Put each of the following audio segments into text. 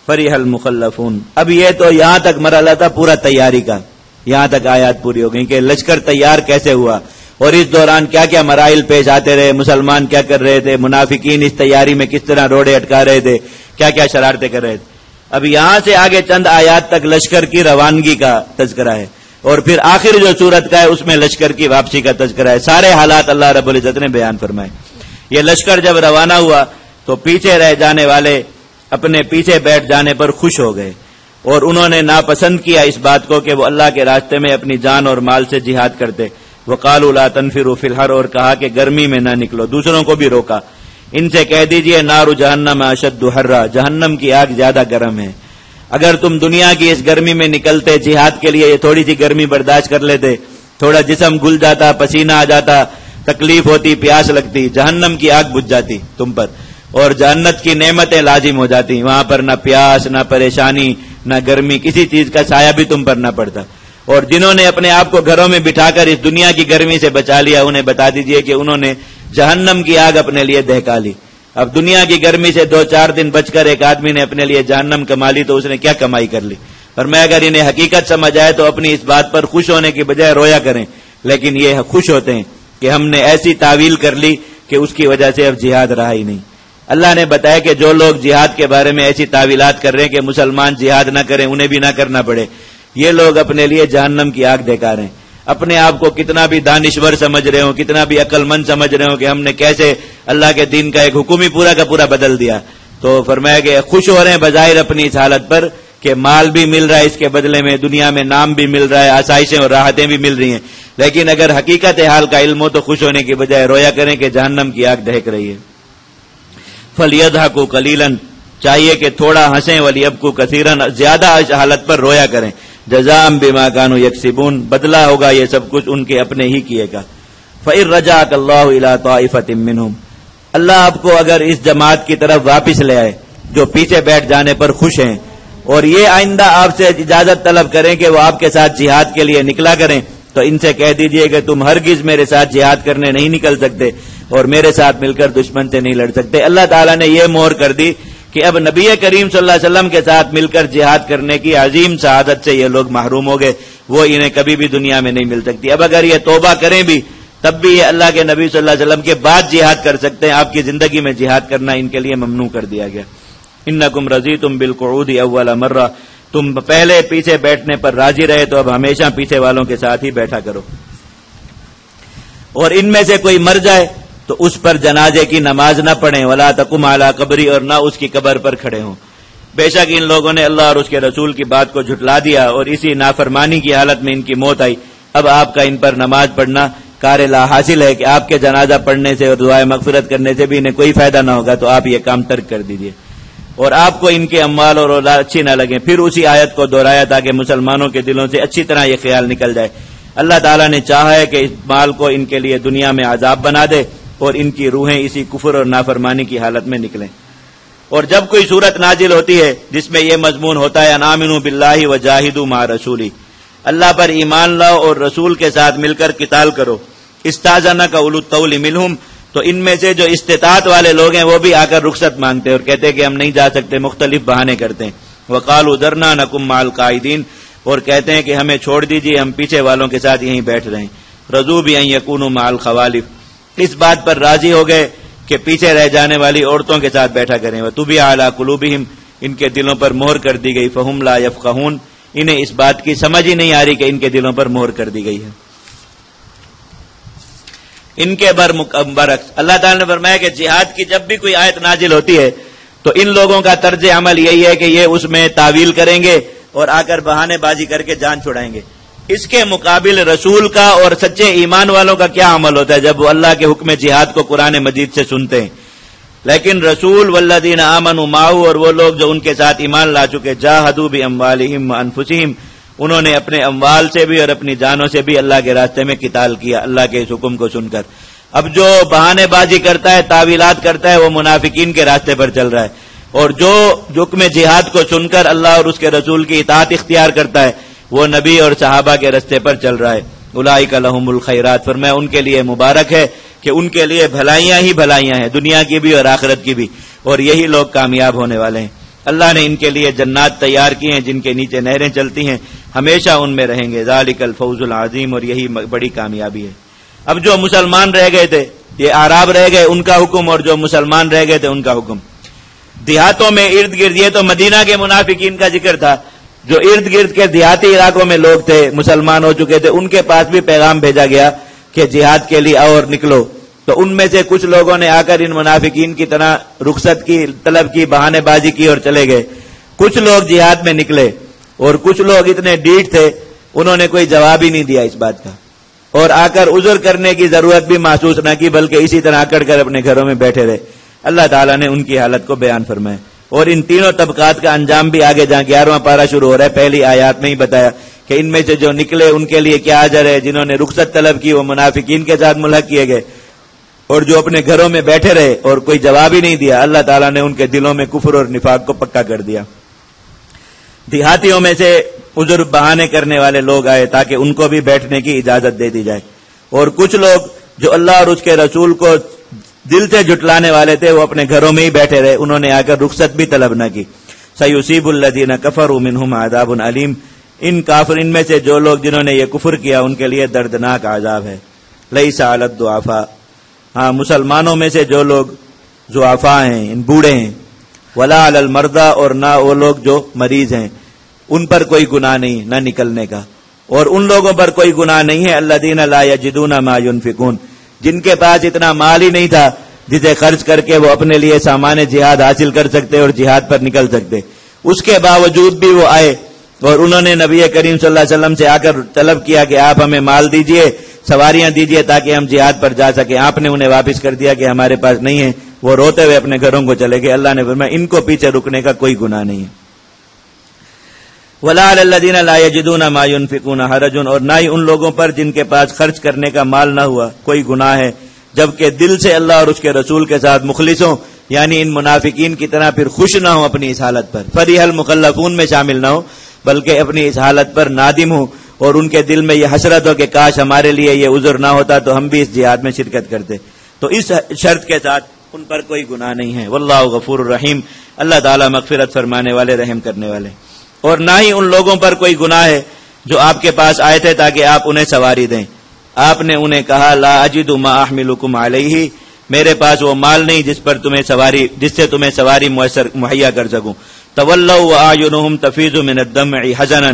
فریح المخلفون۔ اب یہ تو یہاں تک مرحلہ تھا پورا تیاری کا، یہاں تک آیات پوری ہو گئی کہ لشکر تیار کیسے ہوا اور اس دوران کیا کیا مراحل پیش آتے رہے، مسلمان کیا کر رہے تھے، منافقین اس تیاری میں کس طرح روڑے اٹکا رہے تھے، کیا کیا شرارتیں کر رہے تھے۔ اب یہاں سے آگے چند آیات تک لشکر کی روانگی کا تذکرہ ہے، اور پھر آخر جو صورت کا ہے اس میں لشکر کی واپسی کا تذکرہ ہے۔ سارے حالات اللہ رب العزت نے بیان فرمائے۔ یہ لشکر جب روانہ ہوا تو پیچھے رہ جانے والے اپنے پیچھے بیٹھ جانے پر خوش ہو گئے، اور انہوں نے ناپسند کیا اس بات کو کہ وہ اللہ کے راستے میں اپنی جان اور مال سے جہاد کرتے۔ وقالوا لا تنفروا فی الحر، اور کہا کہ گرمی میں نہ نکلو، دوسروں کو بھی روکا۔ ان سے کہہ دیجئے نار جہنم اشد حرا، جہنم کی آگ زیادہ گرم ہے۔ اگر تم دنیا کی اس گرمی میں نکلتے جہاد کے لیے، یہ تھوڑی سی گرمی برداشت کر لیتے، تھوڑا جسم گل جاتا، پسینہ آ جاتا، تکلیف ہوتی، پیاس لگتی، جہنم کی آگ بجھ جاتی تم پر، اور جنت کی نعمتیں لازم ہو جاتی، وہاں پر نہ پیاس، نہ پریشانی، نہ گرمی، کسی چیز کا سایہ بھی تم پر نہ پڑتا۔ اور جنہوں نے اپنے آپ کو گھروں میں بٹھا کر اس دنیا کی گرمی سے بچا لیا، انہیں بتا دیجئے کہ انہوں نے جہنم کی آگ اپنے لیے دہکا لی۔ اب دنیا کی گرمی سے 2-4 دن بچ کر ایک آدمی نے اپنے لیے جہنم کما لی تو اس نے کیا کمائی کر لی۔ اور میں اگر انہیں حقیقت سمجھ آئے تو اپنی اس بات پر خوش ہونے کی بجائے رویا کریں، لیکن یہ خوش ہوتے ہیں کہ ہم نے ایسی تعویل کر لی کہ اس کی وجہ سے اب جہاد رہا ہی نہیں۔ اللہ نے بتایا کہ جو لوگ جہاد کے بارے میں ایسی تعویلات کر رہے ہیں کہ مسلمان جہاد نہ کریں، انہیں بھی نہ کرنا پڑے، یہ لوگ اپنے لیے جہنم کی آگ دہکا رہے ہیں۔ اپنے آپ کو کتنا بھی دانشور سمجھ رہے ہوں، کتنا بھی عقل مند سمجھ رہے ہوں کہ ہم نے کیسے اللہ کے دین کا ایک حکم ہی پورا کا پورا بدل دیا، تو فرمایا کہ خوش ہو رہے ہیں بظاہر اپنی اس حالت پر کہ مال بھی مل رہا ہے، اس کے بدلے میں دنیا میں نام بھی مل رہا ہے، آسائشیں اور راحتیں بھی مل رہی ہیں، لیکن اگر حقیقت حال کا علم ہو تو خوش ہونے کی بجائے رویا کریں کہ جہنم کی آگ دہک رہی ہے۔ فَلْيَضْحَكُوا قَلِيلًا، چاہیے کہ تھوڑا ہنسیں، وَلْيَبْكُوا كَثِيرًا، زیادہ اس حالت پر رویا کریں۔ جزاء بما كانوا يكسبون، بدلہ ہوگا یہ سب کچھ ان کے اپنے ہی کیے گا۔ فَإِن رَجَعَكَ اللَّهُ إِلَىٰ طَائِفَةٍ مِّنْهُمْ، اللہ آپ کو اگر اس جماعت کی طرف واپس لے آئے جو پیچھے بیٹھ جانے پر خوش ہیں، اور یہ آئندہ آپ سے اجازت طلب کریں کہ وہ آپ کے ساتھ جہاد کے لیے نکلا کریں، تو ان سے کہہ دیجئے کہ تم ہرگز میرے ساتھ جہاد کرنے نہیں نکل سکتے اور میرے ساتھ مل کر دشمن سے نہیں لڑ سکتے۔ اللہ تعالیٰ نے یہ مہر کر دی کہ اب نبی کریم صلی اللہ علیہ وسلم کے ساتھ مل کر جہاد کرنے کی عظیم سعادت سے یہ لوگ محروم ہو گئے، وہ انہیں کبھی بھی دنیا میں نہیں مل سکتی۔ اب اگر یہ توبہ کریں بھی تب بھی یہ اللہ کے نبی صلی اللہ علیہ وسلم کے بعد جہاد کر سکتے ہیں، آپ کی زندگی میں جہاد کرنا ان کے لیے ممنوع کر دیا گیا۔ انکم رضیتم بالقعود اول مرہ، تم پہلے پیچھے بیٹھنے پر راضی رہے تو اب ہمیشہ پیچھے والوں کے ساتھ ہی بیٹھا کرو۔ اور ان میں سے کوئی مر جائے تو اس پر جنازے کی نماز نہ پڑھیں، ولا تقم علی قبری، اور نہ اس کی قبر پر کھڑے ہوں۔ بے شک ان لوگوں نے اللہ اور اس کے رسول کی بات کو جھٹلا دیا اور اسی نافرمانی کی حالت میں ان کی موت آئی۔ اب آپ کا ان پر نماز پڑھنا کار لا حاصل ہے کہ آپ کے جنازہ پڑھنے سے اور دعائے مغفرت کرنے سے بھی انہیں کوئی فائدہ نہ ہوگا، تو آپ یہ کام ترک کر دیجئے، اور آپ کو ان کے اموال اور اولاد اچھی نہ لگیں۔ پھر اسی آیت کو دہرایا تاکہ مسلمانوں کے دلوں سے اچھی طرح یہ خیال نکل جائے۔ اللہ تعالیٰ نے چاہا ہے کہ اس مال کو ان کے لیے دنیا میں عذاب بنا دے اور ان کی روحیں اسی کفر اور نافرمانی کی حالت میں نکلیں۔ اور جب کوئی صورت نازل ہوتی ہے جس میں یہ مضمون ہوتا ہے ان آمنوا باللہ وجاہدوا مع رسولی، اللہ پر ایمان لاؤ اور رسول کے ساتھ مل کر قتال کرو، استاذنک اولو الطول منہم، تو ان میں سے جو استطاعت والے لوگ ہیں وہ بھی آ کر رخصت مانگتے ہیں اور کہتے ہیں کہ ہم نہیں جا سکتے، مختلف بہانے کرتے ہیں۔ وقالوا ذرنا نکن مع القاعدین، اور کہتے ہیں کہ ہمیں چھوڑ دیجیے، ہم پیچھے والوں کے ساتھ یہیں بیٹھ رہے ہیں۔ رضوا بان یکونوا مع الخوالف، اس بات پر راضی ہو گئے کہ پیچھے رہ جانے والی عورتوں کے ساتھ بیٹھا کریں۔ وطبع علی قلوبہم، ان کے دلوں پر مہر کر دی گئی۔ فہم لا یفقہون، انہیں اس بات کی سمجھ ہی نہیں آ رہی کہ ان کے دلوں پر مہر کر دی گئی ہے۔ ان کے برعکس اللہ تعالیٰ نے فرمایا کہ جہاد کی جب بھی کوئی آیت نازل ہوتی ہے تو ان لوگوں کا طرز عمل یہی ہے کہ یہ اس میں تعویل کریں گے اور آ کر بہانے بازی کر کے جان چھڑائیں گے۔ اس کے مقابل رسول کا اور سچے ایمان والوں کا کیا عمل ہوتا ہے جب وہ اللہ کے حکم جہاد کو قرآن مجید سے سنتے ہیں؟ لیکن رسول والذین آمنوا معہ، اور وہ لوگ جو ان کے ساتھ ایمان لا چکے، جاہدوا باموالہم وانفسہم، انہوں نے اپنے اموال سے بھی اور اپنی جانوں سے بھی اللہ کے راستے میں قتال کیا اللہ کے اس حکم کو سن کر۔ اب جو بہانے بازی کرتا ہے، تعویلات کرتا ہے، وہ منافقین کے راستے پر چل رہا ہے، اور جو حکم جہاد کو سن کر اللہ اور اس کے رسول کی اطاعت اختیار کرتا ہے وہ نبی اور صحابہ کے راستے پر چل رہا ہے۔ اولئک لہم الخیرات، فرمایا ان کے لیے مبارک ہے کہ ان کے لیے بھلائیاں ہی بھلائیاں ہیں، دنیا کی بھی اور آخرت کی بھی، اور یہی لوگ کامیاب ہونے والے ہیں۔ اللہ نے ان کے لیے جنات تیار کی ہیں جن کے نیچے نہریں چلتی ہیں، ہمیشہ ان میں رہیں گے۔ ذالک الفوز العظیم، اور یہی بڑی کامیابی ہے۔ اب جو مسلمان رہ گئے تھے، یہ اعراب رہ گئے، ان کا حکم، اور جو مسلمان رہ گئے تھے ان کا حکم۔ دیہاتوں میں ارد گرد، یہ تو مدینہ کے منافقین کا ذکر تھا، جو ارد گرد کے دیہاتی علاقوں میں لوگ تھے، مسلمان ہو چکے تھے، ان کے پاس بھی پیغام بھیجا گیا کہ جہاد کے لیے آؤ اور نکلو۔ تو ان میں سے کچھ لوگوں نے آ کر ان منافقین کی طرح رخصت کی، طلب کی، بہانے بازی کی اور چلے گئے۔ کچھ لوگ جہاد میں نکلے، اور کچھ لوگ اتنے ڈیٹ تھے انہوں نے کوئی جواب ہی نہیں دیا اس بات کا، اور آ کر عذر کرنے کی ضرورت بھی محسوس نہ کی، بلکہ اسی طرح اکڑ کر اپنے گھروں میں بیٹھے رہے۔ اللہ تعالیٰ نے ان کی حالت کو بیان فرمایا، اور ان تینوں طبقات کا انجام بھی آگے جہاں 11واں پارہ شروع ہو رہا ہے پہلی آیات میں ہی بتایا کہ ان میں سے جو نکلے ان کے لیے کیا اجر ہے، جنہوں نے رخصت طلب کی وہ منافقین کے ساتھ ملحق کیے گئے، اور جو اپنے گھروں میں بیٹھے رہے اور کوئی جواب ہی نہیں دیا، اللہ تعالیٰ نے ان کے دلوں میں کفر اور نفاق کو پکا کر دیا۔ دیہاتیوں میں سے عذر بہانے کرنے والے لوگ آئے تاکہ ان کو بھی بیٹھنے کی اجازت دے دی جائے، اور کچھ لوگ جو اللہ اور اس کے رسول کو دل سے جھٹلانے والے تھے وہ اپنے گھروں میں ہی بیٹھے رہے، انہوں نے آ کر رخصت بھی طلب نہ کی۔ سیصیب الذین کفروا منہم عذاب علیم، ان میں سے جو لوگ جنہوں نے یہ کفر کیا ان کے لیے دردناک عذاب ہے۔ لیس علی الضعفاء، ہاں مسلمانوں میں سے جو لوگ ضعفاء ہیں، بوڑھے ہیں، ولا علی المرضى، اور نہ وہ لوگ جو مریض ہیں، ان پر کوئی گناہ نہیں نہ نکلنے کا، اور ان لوگوں پر کوئی گناہ نہیں ہے الذین لا یجدون ما ينفقون، جن کے پاس اتنا مال ہی نہیں تھا جسے خرچ کر کے وہ اپنے لیے سامان جہاد حاصل کر سکتے اور جہاد پر نکل سکتے، اس کے باوجود بھی وہ آئے اور انہوں نے نبی کریم صلی اللہ علیہ وسلم سے آ کر طلب کیا کہ آپ ہمیں مال دیجئے، سواریاں دیجئے تاکہ ہم جہاد پر جا سکیں۔ آپ نے انہیں واپس کر دیا کہ ہمارے پاس نہیں ہے، وہ روتے ہوئے اپنے گھروں کو چلے گئے۔ اللہ نے فرمایا ان کو پیچھے رکنے کا کوئی گناہ نہیں ہے۔ وَلَا عَلَى الَّذِينَ لَا يَجِدُونَ مَا يُنْفِقُونَ حَرَجٌ، اور نہ ہی ان لوگوں پر جن کے پاس خرچ کرنے کا مال نہ ہوا کوئی گناہ ہے، جبکہ دل سے اللہ اور اس کے رسول کے ساتھ مخلص ہوں، یعنی ان منافقین کی طرح پھر خوش نہ ہوں اپنی اس حالت پر، فریح المخلفون میں شامل نہ ہو، بلکہ اپنی اس حالت پر نادم ہوں، اور ان کے دل میں یہ حسرت ہو کہ کاش ہمارے لیے یہ عذر نہ ہوتا تو ہم بھی اس جہاد میں شرکت کرتے۔ تو اس شرط کے ساتھ ان پر کوئی گناہ نہیں ہے۔ واللہ غفور الرحیم، اللہ تعالیٰ مغفرت فرمانے والے، رحم کرنے والے۔ اور نہ ہی ان لوگوں پر کوئی گناہ ہے جو آپ کے پاس آئے تھے تاکہ آپ انہیں سواری دیں، آپ نے انہیں کہا لا اجد ما احملکم علیہ، میرے پاس وہ مال نہیں جس سے تمہیں سواری مہیا کر سکوں۔ تولوا واعینہم تفیض من الدمع حزنا،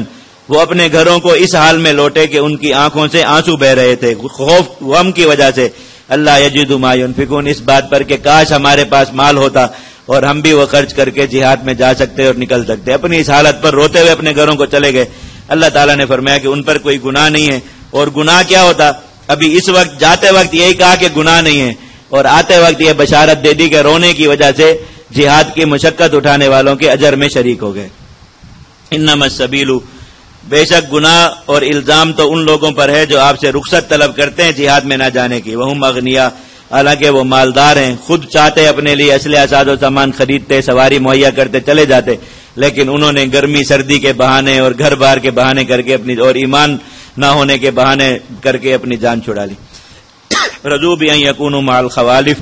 وہ اپنے گھروں کو اس حال میں لوٹے کہ ان کی آنکھوں سے آنسو بہ رہے تھے خوف غم کی وجہ سے، اللہ یجد ما ينفقون، اس بات پر کہ کاش ہمارے پاس مال ہوتا اور ہم بھی وہ خرچ کر کے جہاد میں جا سکتے اور نکل سکتے۔ اپنی اس حالت پر روتے ہوئے اپنے گھروں کو چلے گئے۔ اللہ تعالیٰ نے فرمایا کہ ان پر کوئی گناہ نہیں ہے، اور گناہ کیا ہوتا؟ ابھی اس وقت جاتے وقت یہی کہا کہ گناہ نہیں ہے، اور آتے وقت یہ بشارت دے دی کہ رونے کی وجہ سے جہاد کی مشقت اٹھانے والوں کے اجر میں شریک ہو گئے۔ انما السبیل، بے شک گناہ اور الزام تو ان لوگوں پر ہے جو آپ سے رخصت طلب کرتے ہیں جہاد میں نہ جانے کی، وہم اغنیا، حالانکہ وہ مالدار ہیں، خود چاہتے اپنے لیے اسلحہ ساز و سامان خریدتے، سواری مہیا کرتے، چلے جاتے، لیکن انہوں نے گرمی سردی کے بہانے اور گھر بار کے بہانے کر کے اور ایمان نہ ہونے کے بہانے کر کے اپنی جان چھڑا لی۔ رضوا بأن يكونوا مع الخوالف،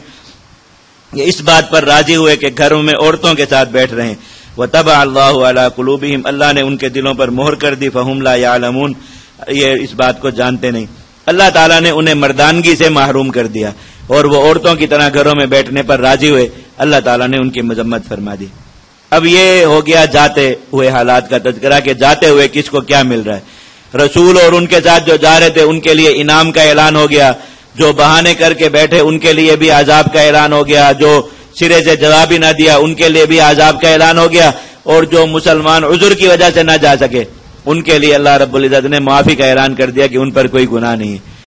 یہ اس بات پر راضی ہوئے کہ گھروں میں عورتوں کے ساتھ بیٹھ رہے ہیں۔ وطبع اللہ علی قلوبہم، اللہ نے ان کے دلوں پر مہر کر دی، فہم لا یعلمون، یہ اس بات کو جانتے نہیں۔ اللہ تعالیٰ نے انہیں مردانگی سے محروم کر دیا اور وہ عورتوں کی طرح گھروں میں بیٹھنے پر راضی ہوئے، اللہ تعالیٰ نے ان کی مذمت فرما دی۔ اب یہ ہو گیا جاتے ہوئے حالات کا تذکرہ کہ جاتے ہوئے کس کو کیا مل رہا ہے۔ رسول اور ان کے ساتھ جو جا رہے تھے ان کے لیے انعام کا اعلان ہو گیا، جو بہانے کر کے بیٹھے ان کے لیے بھی عذاب کا اعلان ہو گیا، جو سرے سے جواب ہی نہ دیا ان کے لیے بھی عذاب کا اعلان ہو گیا، اور جو مسلمان عذر کی وجہ سے نہ جا سکے ان کے لیے اللہ رب العزت نے معافی کا اعلان کر دیا کہ ان پر کوئی گناہ نہیں ہے۔